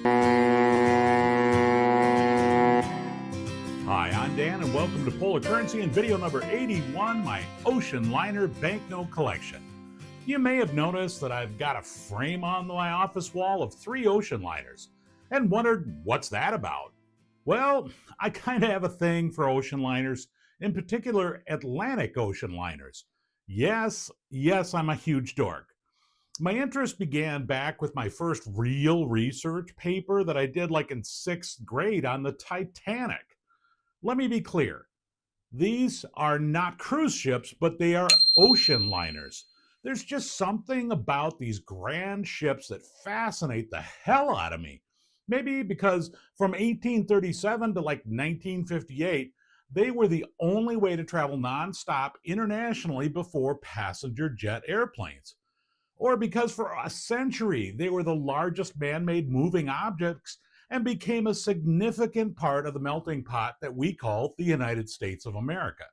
Hi, I'm Dan, and welcome to Polar Currency and video number 81, my ocean liner banknote collection. You may have noticed that I've got a frame on my office wall of 3 ocean liners, and wondered what's that about? Well, I kind of have a thing for ocean liners, in particular Atlantic ocean liners. Yes, I'm a huge dork. My interest began back with my first real research paper that I did like in 6th grade on the Titanic. Let me be clear. These are not cruise ships, but they are ocean liners. There's just something about these grand ships that fascinate the hell out of me. Maybe because from 1837 to like 1958, they were the only way to travel nonstop internationally before passenger jet airplanes. Or because for a century they were the largest man-made moving objects and became a significant part of the melting pot that we call the United States of America.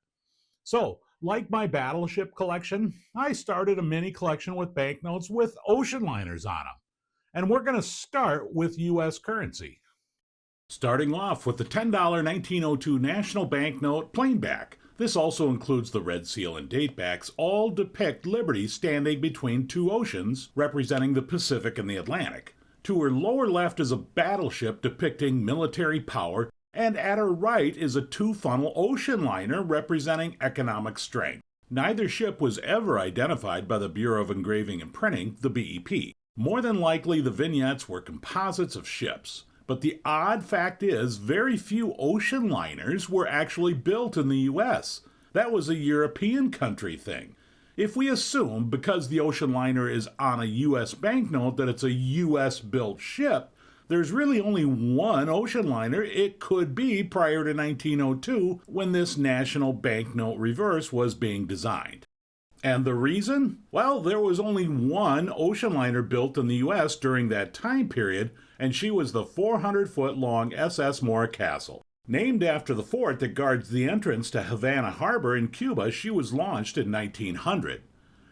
So, like my battleship collection, I started a mini collection with banknotes with ocean liners on them. And we're going to start with US currency. Starting off with the $10 1902 national banknote plainback. This also includes the red seal and datebacks, all depict Liberty standing between 2 oceans, representing the Pacific and the Atlantic. To her lower left is a battleship depicting military power, and at her right is a 2-funnel ocean liner representing economic strength. Neither ship was ever identified by the Bureau of Engraving and Printing, the BEP. More than likely, the vignettes were composites of ships. But the odd fact is, very few ocean liners were actually built in the US. That was a European country thing. If we assume, because the ocean liner is on a US banknote, that it's a US built ship, there's really only one ocean liner it could be prior to 1902 when this national banknote reverse was being designed. And the reason? Well, there was only one ocean liner built in the US during that time period, and she was the 400-foot-long SS Castle. Named after the fort that guards the entrance to Havana Harbor in Cuba, she was launched in 1900.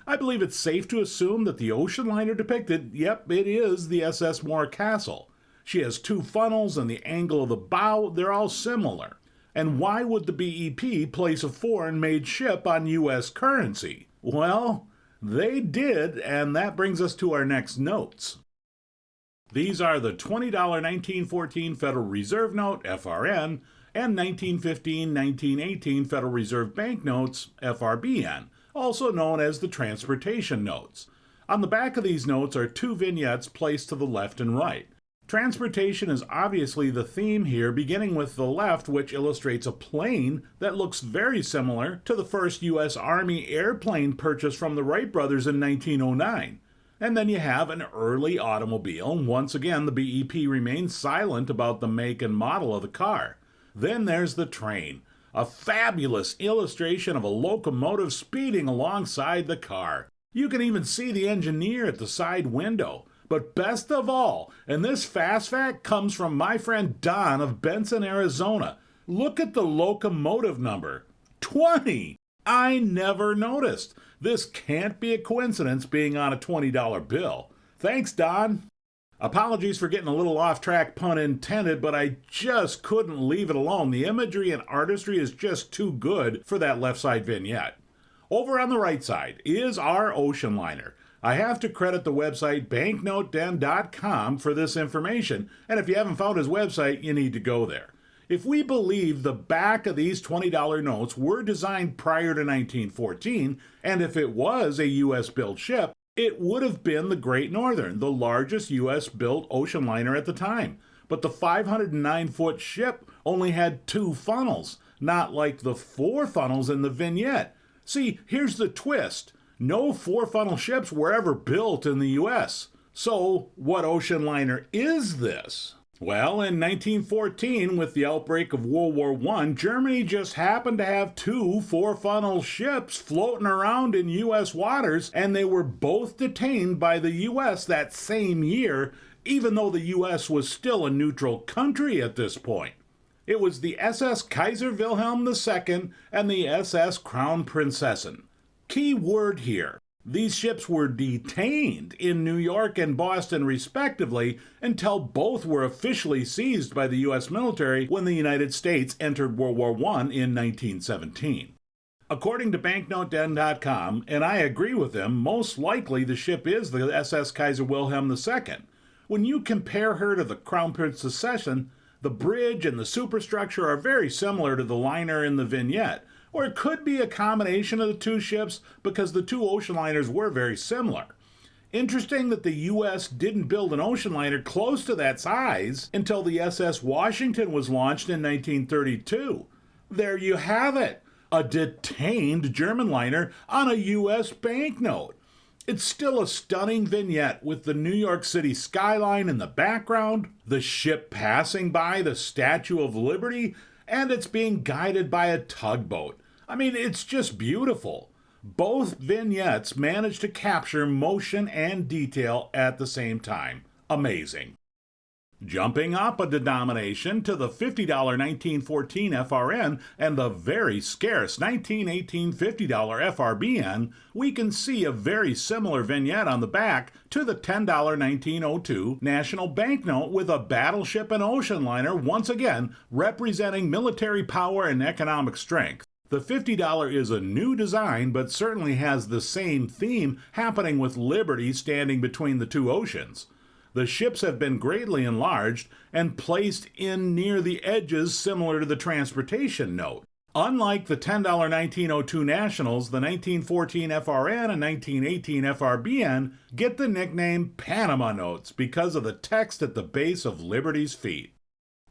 I believe it's safe to assume that the ocean liner depicted, yep, it is the SS Castle. She has 2 funnels, and the angle of the bow, they're all similar. And why would the BEP place a foreign-made ship on US currency? Well, they did, and that brings us to our next notes. These are the $20 1914 Federal Reserve Note, FRN, and 1915-1918 Federal Reserve Banknotes, FRBN, also known as the Transportation Notes. On the back of these notes are 2 vignettes placed to the left and right. Transportation is obviously the theme here, beginning with the left, which illustrates a plane that looks very similar to the first U.S. Army airplane purchased from the Wright brothers in 1909. And then you have an early automobile. Once again, the BEP remains silent about the make and model of the car. Then there's the train, a fabulous illustration of a locomotive speeding alongside the car. You can even see the engineer at the side window. But best of all, and this fast fact comes from my friend Don of Benson, Arizona. Look at the locomotive number, 20. I never noticed. This can't be a coincidence being on a $20 bill. Thanks, Don. Apologies for getting a little off track, pun intended, but I just couldn't leave it alone. The imagery and artistry is just too good for that left side vignette. Over on the right side is our ocean liner. I have to credit the website banknoteden.com for this information, and if you haven't found his website, you need to go there. If we believe the back of these $20 notes were designed prior to 1914, and if it was a U.S.-built ship, it would have been the Great Northern, the largest U.S.-built ocean liner at the time. But the 509-foot ship only had 2 funnels, not like the 4 funnels in the vignette. See, here's the twist. No 4-funnel ships were ever built in the U.S. So, what ocean liner is this? Well, in 1914, with the outbreak of World War I, Germany just happened to have 2 4-funnel ships floating around in U.S. waters, and they were both detained by the U.S. that same year, even though the U.S. was still a neutral country at this point. It was the SS Kaiser Wilhelm II and the SS Crown Prinzessin. Key word here, These ships were detained in New York and Boston respectively until both were officially seized by the U.S. military when the United States entered World War I in 1917. According to BANKNOTE.com, and I agree with them, most likely the ship is the SS Kaiser Wilhelm II. When you compare her to the Crown Prince's Cession, the bridge and the superstructure are very similar to the liner in the vignette, or it could be a combination of the two ships because the two ocean liners were very similar. Interesting that the U.S. didn't build an ocean liner close to that size until the SS Washington was launched in 1932. There you have it, a detained German liner on a U.S. banknote. It's still a stunning vignette with the New York City skyline in the background, the ship passing by the Statue of Liberty, and it's being guided by a tugboat. I mean, it's just beautiful. Both vignettes manage to capture motion and detail at the same time. Amazing. Jumping up a denomination to the $50 1914 FRN and the very scarce 1918 $50 FRBN, we can see a very similar vignette on the back to the $10 1902 national banknote with a battleship and ocean liner once again representing military power and economic strength. The $50 is a new design but certainly has the same theme happening with Liberty standing between the two oceans. The ships have been greatly enlarged and placed in near the edges similar to the transportation note. Unlike the $10 1902 nationals, the 1914 FRN and 1918 FRBN get the nickname Panama notes because of the text at the base of Liberty's feet.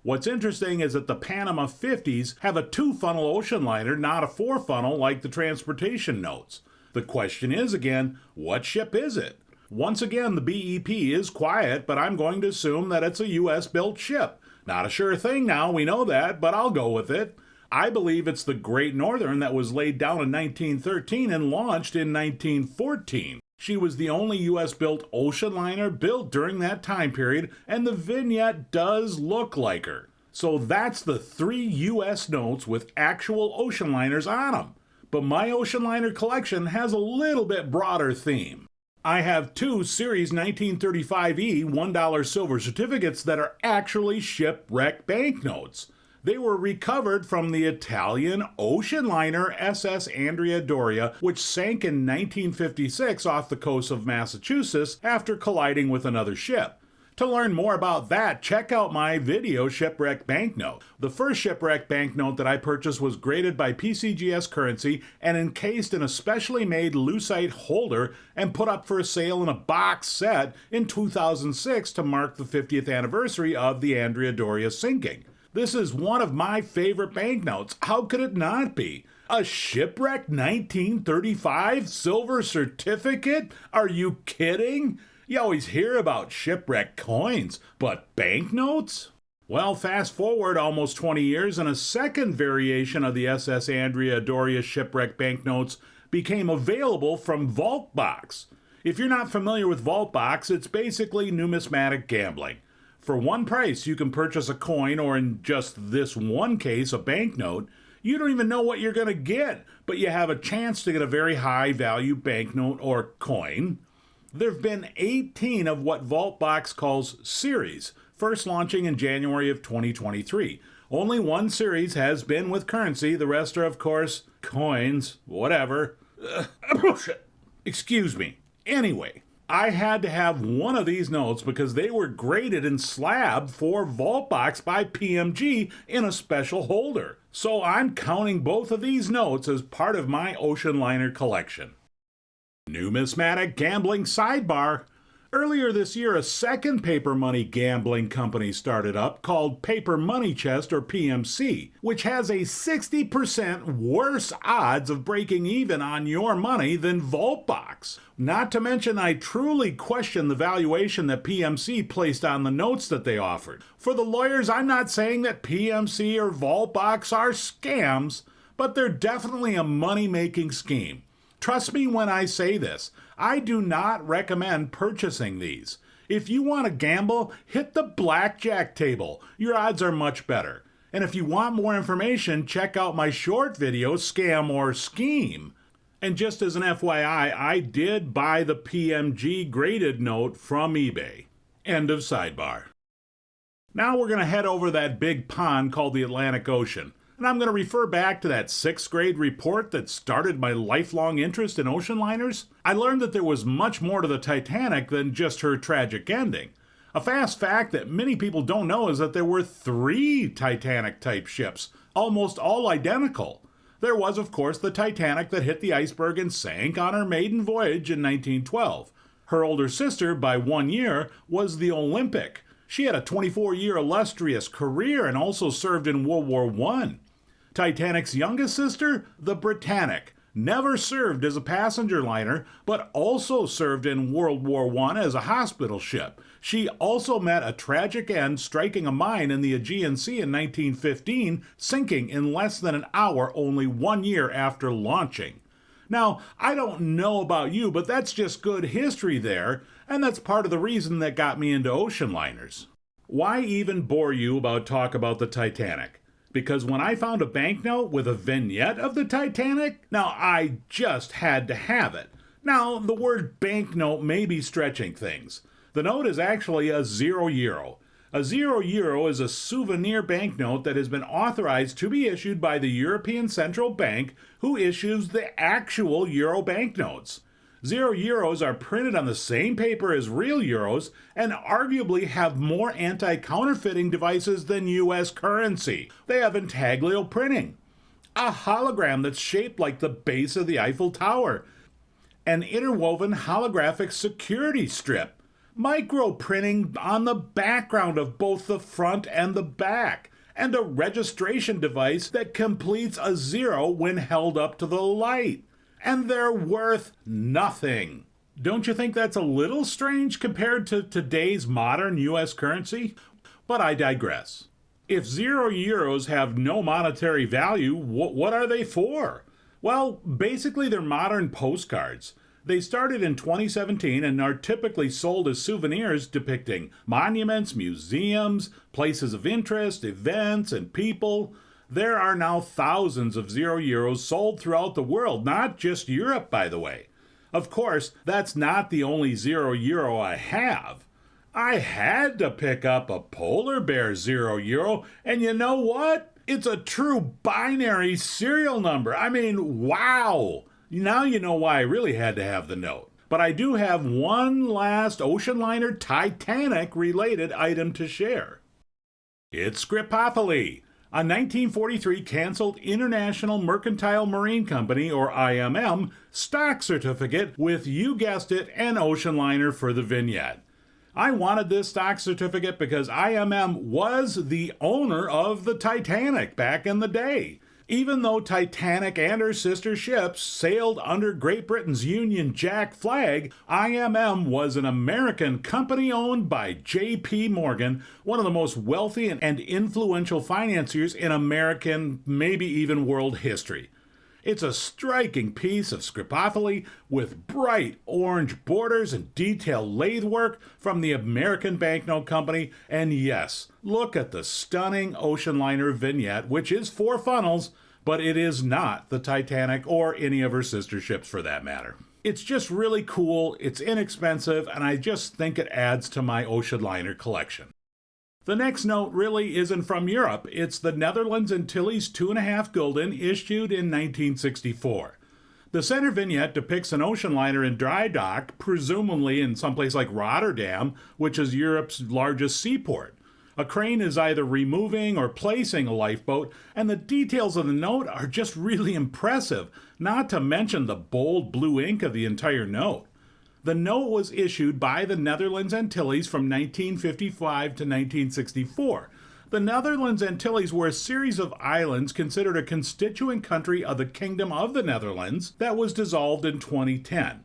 What's interesting is that the Panama 50s have a 2-funnel ocean liner, not a 4-funnel like the transportation notes. The question is again, what ship is it? Once again, the BEP is quiet, but I'm going to assume that it's a U.S.-built ship. Not a sure thing now, we know that, but I'll go with it. I believe it's the Great Northern that was laid down in 1913 and launched in 1914. She was the only U.S.-built ocean liner built during that time period, and the vignette does look like her. So that's the 3 U.S. notes with actual ocean liners on them. But my ocean liner collection has a little bit broader theme. I have 2 Series 1935E $1 silver certificates that are actually shipwreck banknotes. They were recovered from the Italian ocean liner SS Andrea Doria, which sank in 1956 off the coast of Massachusetts after colliding with another ship. To learn more about that, check out my video Shipwreck Banknote. The first Shipwreck Banknote that I purchased was graded by PCGS Currency and encased in a specially made lucite holder and put up for sale in a box set in 2006 to mark the 50th anniversary of the Andrea Doria sinking. This is one of my favorite banknotes. How could it not be? A Shipwreck 1935 silver certificate? Are you kidding? You always hear about shipwreck coins, but banknotes? Well, fast forward almost 20 years and a second variation of the SS Andrea Doria shipwreck banknotes became available from Vault Box. If you're not familiar with Vault Box, it's basically numismatic gambling. For one price, you can purchase a coin, or in just this one case, a banknote. You don't even know what you're going to get, but you have a chance to get a very high value banknote or coin. There have been 18 of what Vault Box calls series, first launching in January of 2023. Only one series has been with currency. The rest are, of course, coins, whatever. Excuse me. Anyway, I had to have one of these notes because they were graded and slabbed for Vault Box by PMG in a special holder. So I'm counting both of these notes as part of my ocean liner collection. Numismatic gambling sidebar. Earlier this year, a second paper money gambling company started up called Paper Money Chest, or PMC, which has a 60% worse odds of breaking even on your money than Vault Box. Not to mention, I truly question the valuation that PMC placed on the notes that they offered. For the lawyers, I'm not saying that PMC or Vault Box are scams, but they're definitely a money-making scheme. Trust me when I say this, I do not recommend purchasing these. If you want to gamble, hit the blackjack table. Your odds are much better. And if you want more information, check out my short video, Scam or Scheme. And just as an FYI, I did buy the PMG graded note from eBay. End of sidebar. Now we're going to head over that big pond called the Atlantic Ocean. And I'm going to refer back to that 6th grade report that started my lifelong interest in ocean liners. I learned that there was much more to the Titanic than just her tragic ending. A fast fact that many people don't know is that there were 3 Titanic-type ships, almost all identical. There was, of course, the Titanic that hit the iceberg and sank on her maiden voyage in 1912. Her older sister, by 1 year, was the Olympic. She had a 24-year illustrious career and also served in World War I. Titanic's youngest sister, the Britannic, never served as a passenger liner, but also served in World War I as a hospital ship. She also met a tragic end striking a mine in the Aegean Sea in 1915, sinking in less than an hour only 1 year after launching. Now, I don't know about you, but that's just good history there, and that's part of the reason that got me into ocean liners. Why even bore you talk about the Titanic? Because when I found a banknote with a vignette of the Titanic, now I just had to have it. Now, the word banknote may be stretching things. The note is actually a €0. A €0 is a souvenir banknote that has been authorized to be issued by the European Central Bank, who issues the actual euro banknotes. €0 are printed on the same paper as real euros and arguably have more anti-counterfeiting devices than US currency. They have intaglio printing, a hologram that's shaped like the base of the Eiffel Tower, an interwoven holographic security strip, micro printing on the background of both the front and the back, and a registration device that completes a 0 when held up to the light. And they're worth nothing. Don't you think that's a little strange compared to today's modern US currency? But I digress. If €0 have no monetary value, what are they for? Well, basically they're modern postcards. They started in 2017 and are typically sold as souvenirs depicting monuments, museums, places of interest, events, and people. There are now thousands of €0 sold throughout the world, not just Europe, by the way. Of course, that's not the only €0 I have. I had to pick up a polar bear €0, and you know what? It's a true binary serial number. I mean, wow! Now you know why I really had to have the note. But I do have one last ocean liner Titanic-related item to share. It's Scripopoly, a 1943 canceled International Mercantile Marine Company, or IMM, stock certificate with, you guessed it, an ocean liner for the vignette. I wanted this stock certificate because IMM was the owner of the Titanic back in the day. Even though Titanic and her sister ships sailed under Great Britain's Union Jack flag, IMM was an American company owned by J.P. Morgan, one of the most wealthy and influential financiers in American, maybe even world history. It's a striking piece of Scripopoly with bright orange borders and detailed lathe work from the American Banknote Company, and yes, look at the stunning ocean liner vignette, which is 4 funnels, but it is not the Titanic or any of her sister ships for that matter. It's just really cool, it's inexpensive, and I just think it adds to my ocean liner collection. The next note really isn't from Europe. It's the Netherlands Antilles 2.5 gulden issued in 1964. The center vignette depicts an ocean liner in dry dock, presumably in someplace like Rotterdam, which is Europe's largest seaport. A crane is either removing or placing a lifeboat, and the details of the note are just really impressive, not to mention the bold blue ink of the entire note. The note was issued by the Netherlands Antilles from 1955 to 1964. The Netherlands Antilles were a series of islands considered a constituent country of the Kingdom of the Netherlands that was dissolved in 2010.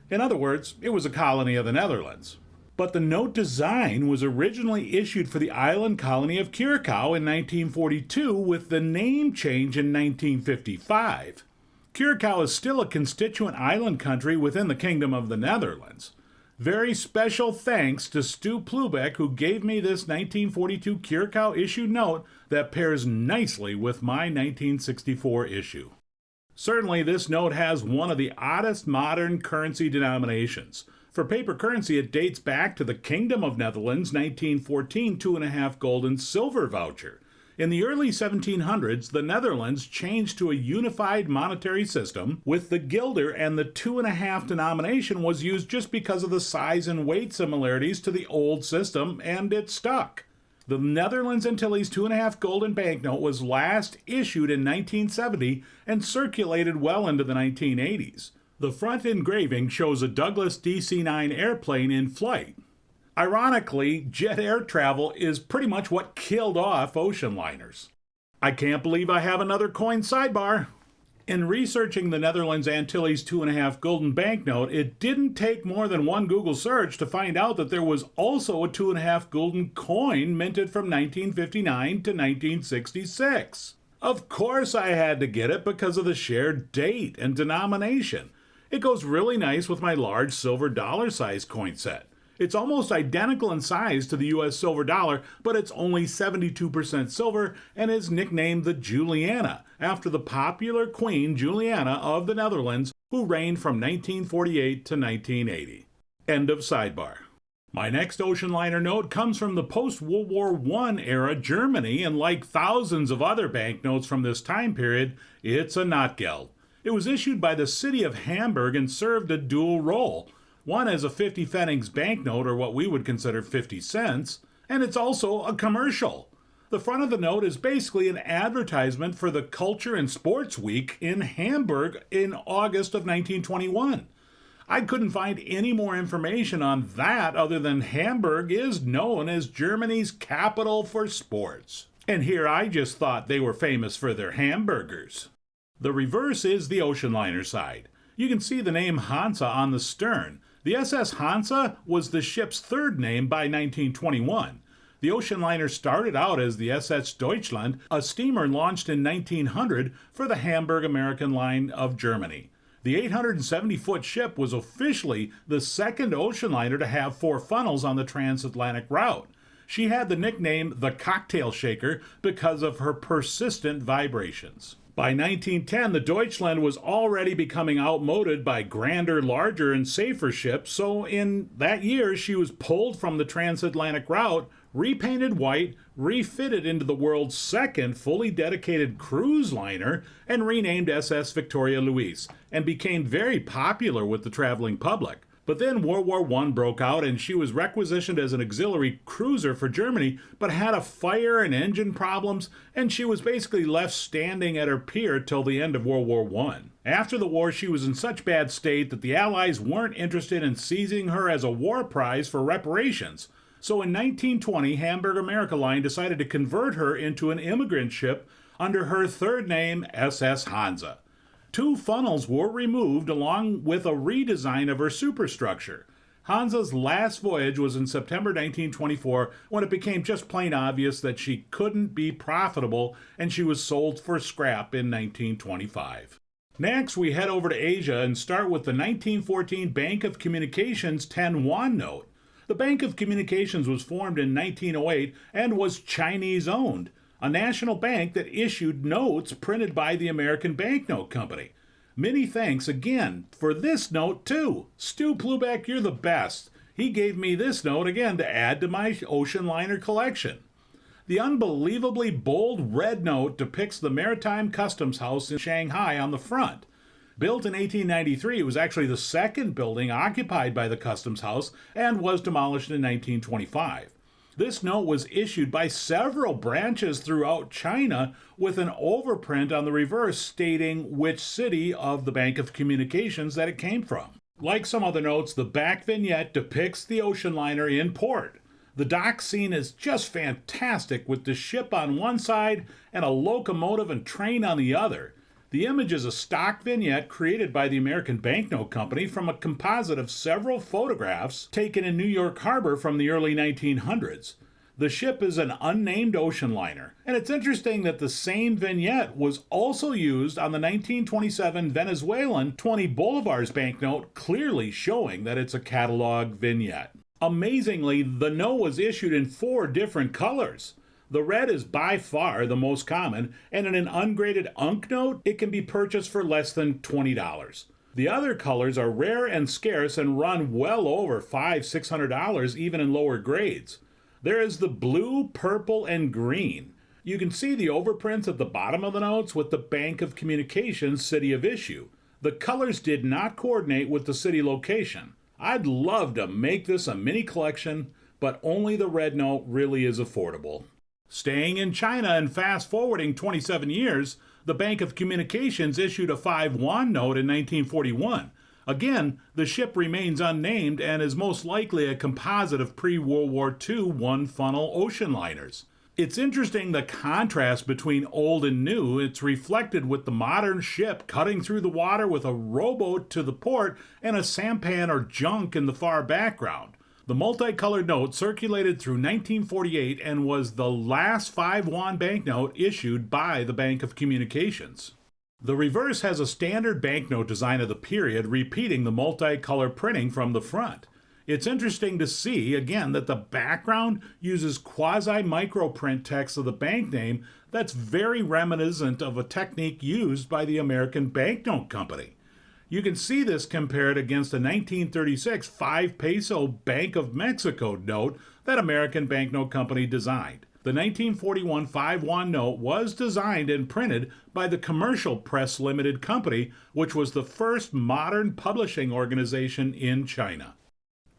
In other words, it was a colony of the Netherlands. But the note design was originally issued for the island colony of Curaçao in 1942 with the name change in 1955. Curaçao is still a constituent island country within the Kingdom of the Netherlands. Very special thanks to Stu Plubeck, who gave me this 1942 Curaçao issue note that pairs nicely with my 1964 issue. Certainly, this note has one of the oddest modern currency denominations. For paper currency, it dates back to the Kingdom of Netherlands 1914 2.5 gold and silver voucher. In the early 1700s, the Netherlands changed to a unified monetary system, with the guilder, and the 2.5 denomination was used just because of the size and weight similarities to the old system, and it stuck. The Netherlands Antilles 2.5 golden banknote was last issued in 1970 and circulated well into the 1980s. The front engraving shows a Douglas DC-9 airplane in flight. Ironically, jet air travel is pretty much what killed off ocean liners. I can't believe I have another coin sidebar. In researching the Netherlands Antilles 2.5 golden banknote, it didn't take more than one Google search to find out that there was also a 2.5 golden coin minted from 1959 to 1966. Of course I had to get it because of the shared date and denomination. It goes really nice with my large silver dollar-sized coin set. It's almost identical in size to the US silver dollar, but it's only 72% silver and is nicknamed the Juliana, after the popular Queen Juliana of the Netherlands, who reigned from 1948 to 1980. End of sidebar. My next ocean liner note comes from the post-World War I era Germany, and like thousands of other banknotes from this time period, it's a notgeld. It was issued by the city of Hamburg and served a dual role. One as a 50 pfennigs banknote, or what we would consider 50 cents, and it's also a commercial. The front of the note is basically an advertisement for the Culture and Sports Week in Hamburg in August of 1921. I couldn't find any more information on that other than Hamburg is known as Germany's capital for sports. And here I just thought they were famous for their hamburgers. The reverse is the ocean liner side. You can see the name Hansa on the stern. The SS Hansa was the ship's third name by 1921. The ocean liner started out as the SS Deutschland, a steamer launched in 1900 for the Hamburg American Line of Germany. The 870-foot ship was officially the second ocean liner to have 4 funnels on the transatlantic route. She had the nickname the Cocktail Shaker because of her persistent vibrations. By 1910, the Deutschland was already becoming outmoded by grander, larger, and safer ships, so in that year she was pulled from the transatlantic route, repainted white, refitted into the world's second fully dedicated cruise liner, and renamed SS Victoria Luise, and became very popular with the traveling public. But then World War I broke out and she was requisitioned as an auxiliary cruiser for Germany, but had a fire and engine problems, and she was basically left standing at her pier till the end of World War I. After the war, she was in such bad state that the Allies weren't interested in seizing her as a war prize for reparations. So in 1920, Hamburg America Line decided to convert her into an immigrant ship under her third name, SS Hansa. 2 funnels were removed along with a redesign of her superstructure. Hansa's last voyage was in September 1924 when it became just plain obvious that she couldn't be profitable and she was sold for scrap in 1925. Next, we head over to Asia and start with the 1914 Bank of Communications 10 won note. The Bank of Communications was formed in 1908 and was Chinese-owned, a national bank that issued notes printed by the American Banknote Company. Many thanks again for this note too. Stu Plubeck, you're the best. He gave me this note again to add to my ocean liner collection. The unbelievably bold red note depicts the Maritime Customs House in Shanghai on the front. Built in 1893, it was actually the second building occupied by the Customs House and was demolished in 1925. This note was issued by several branches throughout China with an overprint on the reverse stating which city of the Bank of Communications that it came from. Like some other notes, the back vignette depicts the ocean liner in port. The dock scene is just fantastic with the ship on one side and a locomotive and train on the other. The image is a stock vignette created by the American Banknote Company from a composite of several photographs taken in New York Harbor from the early 1900s. The ship is an unnamed ocean liner, and it's interesting that the same vignette was also used on the 1927 Venezuelan 20 bolivars banknote, clearly showing that it's a catalog vignette. Amazingly, the note was issued in 4 different colors. The red is by far the most common, and in an ungraded UNC note, it can be purchased for less than $20. The other colors are rare and scarce and run well over $500–600 even in lower grades. There is the blue, purple, and green. You can see the overprints at the bottom of the notes with the Bank of Communications city of issue. The colors did not coordinate with the city location. I'd love to make this a mini collection, but only the red note really is affordable. Staying in China and fast forwarding 27 years, the Bank of Communications issued a 5 yuan note in 1941. Again, the ship remains unnamed and is most likely a composite of pre-World War II one-funnel ocean liners. It's interesting the contrast between old and new. It's reflected with the modern ship cutting through the water with a rowboat to the port and a sampan or junk in the far background. The multicolored note circulated through 1948 and was the last 5 yuan banknote issued by the Bank of Communications. The reverse has a standard banknote design of the period, repeating the multicolor printing from the front. It's interesting to see, again, that the background uses quasi-microprint text of the bank name that's very reminiscent of a technique used by the American Banknote Company. You can see this compared against a 1936 5 peso Bank of Mexico note that American Banknote Company designed. The 1941 5 yuan note was designed and printed by the Commercial Press Limited Company, which was the first modern publishing organization in China.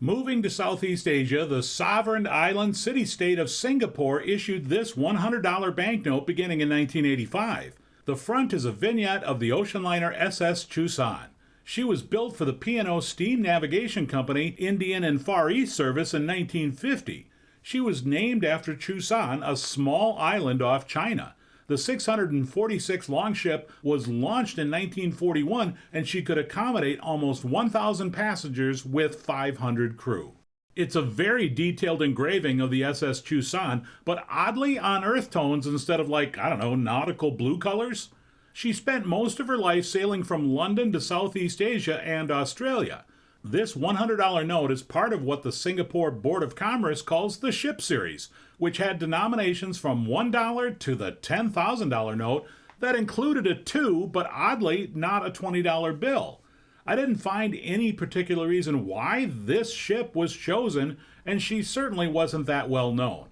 Moving to Southeast Asia, the sovereign island city-state of Singapore issued this $100 banknote beginning in 1985. The front is a vignette of the ocean liner SS Chusan. She was built for the P&O Steam Navigation Company Indian and Far East Service in 1950. She was named after Chusan, a small island off China. The 646 longship was launched in 1941, and she could accommodate almost 1,000 passengers with 500 crew. It's a very detailed engraving of the SS Chusan, but oddly on earth tones instead of nautical blue colors. She spent most of her life sailing from London to Southeast Asia and Australia. This $100 note is part of what the Singapore Board of Commerce calls the Ship Series, which had denominations from $1 to the $10,000 note that included a $2, but oddly not a $20 bill. I didn't find any particular reason why this ship was chosen, and she certainly wasn't that well known.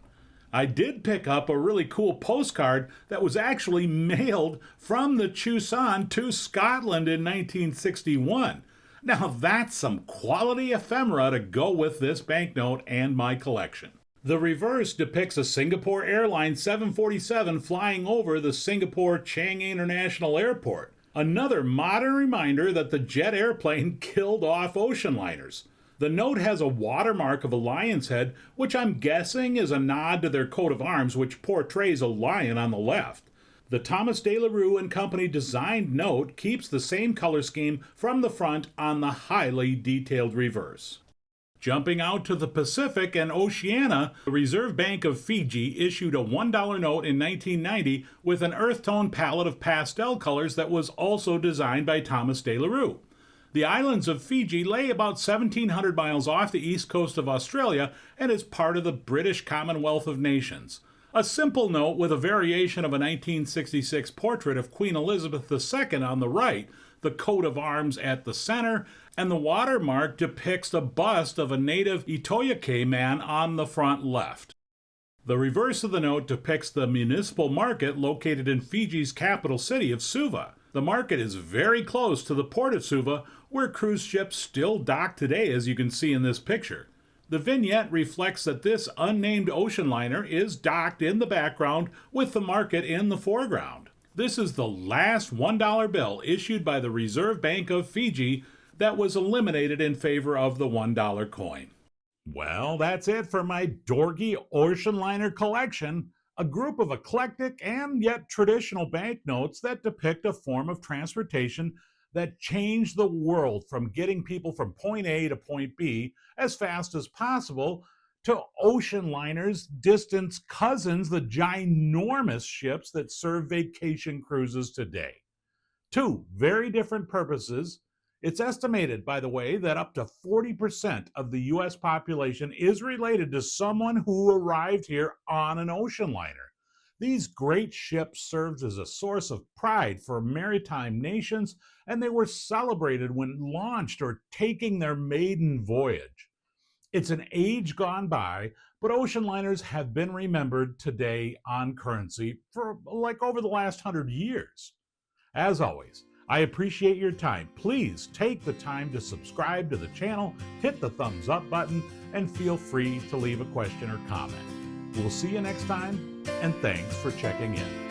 I did pick up a really cool postcard that was actually mailed from the Chusan to Scotland in 1961. Now that's some quality ephemera to go with this banknote and my collection. The reverse depicts a Singapore Airlines 747 flying over the Singapore Changi International Airport. Another modern reminder that the jet airplane killed off ocean liners. The note has a watermark of a lion's head, which I'm guessing is a nod to their coat of arms, which portrays a lion on the left. The Thomas de la Rue and Company designed note keeps the same color scheme from the front on the highly detailed reverse. Jumping out to the Pacific and Oceania, the Reserve Bank of Fiji issued a $1 note in 1990 with an earth tone palette of pastel colors that was also designed by Thomas de la Rue. The islands of Fiji lay about 1,700 miles off the east coast of Australia and is part of the British Commonwealth of Nations. A simple note with a variation of a 1966 portrait of Queen Elizabeth II on the right, the coat of arms at the center, and the watermark depicts a bust of a native Itoyake man on the front left. The reverse of the note depicts the municipal market located in Fiji's capital city of Suva. The market is very close to the port of Suva, where cruise ships still dock today, as you can see in this picture. The vignette reflects that this unnamed ocean liner is docked in the background with the market in the foreground. This is the last $1 bill issued by the Reserve Bank of Fiji that was eliminated in favor of the $1 coin. Well, that's it for my dorky ocean liner collection, a group of eclectic and yet traditional banknotes that depict a form of transportation that changed the world from getting people from point A to point B as fast as possible to ocean liners, distant cousins, the ginormous ships that serve vacation cruises today. Two very different purposes, It's estimated, by the way, that up to 40% of the U.S. population is related to someone who arrived here on an ocean liner. These great ships served as a source of pride for maritime nations, and they were celebrated when launched or taking their maiden voyage. It's an age gone by, but ocean liners have been remembered today on currency for like over the last 100 years. As always, I appreciate your time. Please take the time to subscribe to the channel, hit the thumbs up button, and feel free to leave a question or comment. We'll see you next time, and thanks for checking in.